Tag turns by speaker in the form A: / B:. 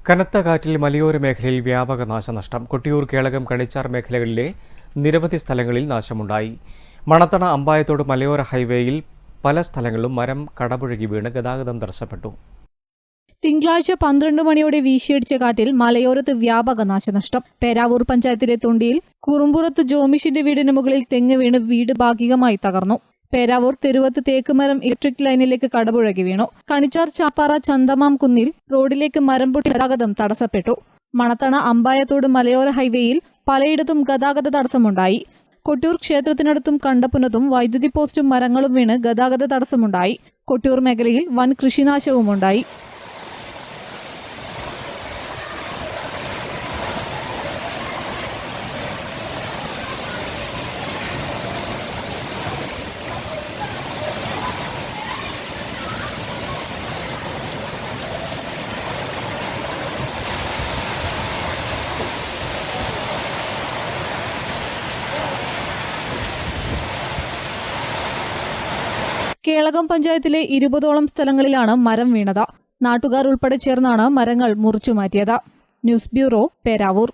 A: കനത്ത കാറ്റിൽ മലയോര മേഖലയിൽ വ്യാപക നാശനഷ്ടം. കൊട്ടിയൂർ, കേളകം, കണിച്ചാർ മേഖലകളിലെ നിരവധി സ്ഥലങ്ങളിൽ നാശമുണ്ടായി. മണത്തണ അമ്പായത്തോട് മലയോര ഹൈവേയിൽ പല സ്ഥലങ്ങളിലും മരം കടപുഴകി വീണ് ഗതാഗതം തടസ്സപ്പെട്ടു.
B: തിങ്കളാഴ്ച 12 മണിയോടെ വീശിയടിച്ച കാറ്റിൽ മലയോരത്ത് വ്യാപക നാശനഷ്ടം. പേരാവൂർ പഞ്ചായത്തിലെ തൊണ്ടിയിൽ കുറുമ്പുറത്ത് ജോമിഷിന്റെ വീടിന് മുകളിൽ തെങ്ങ് വീണ് വീട് ഭാഗികമായി തകർന്നു. പേരാവൂർ തെരുവത്ത് തേക്കുമരം ഇലക്ട്രിക് ലൈനിലേക്ക് കടപുഴകി വീണു. കണിച്ചാർ, ചാപ്പാറ, ചന്തമാം കുന്നിൽ റോഡിലേക്ക് മരം പൊട്ടി ഗതാഗതം തടസ്സപ്പെട്ടു. മണത്തണ അമ്പായത്തോട് മലയോര ഹൈവേയിൽ പലയിടത്തും ഗതാഗത തടസ്സമുണ്ടായി. കൊട്ടിയൂർ ക്ഷേത്രത്തിനടുത്തും കണ്ടപ്പുനത്തും വൈദ്യുതി പോസ്റ്റും മരങ്ങളും വീണ് ഗതാഗത തടസ്സമുണ്ടായി. കൊട്ടിയൂർ മേഖലയിൽ വൻ കൃഷിനാശവുമുണ്ടായി. കേളകം പഞ്ചായത്തിലെ 20ഓളം സ്ഥലങ്ങളിലാണ് മരം വീണത്. നാട്ടുകാർ ഉൾപ്പെടെ ചേർന്നാണ് മരങ്ങൾ മുറിച്ചുമാറ്റിയത്. News bureau, Peravoor.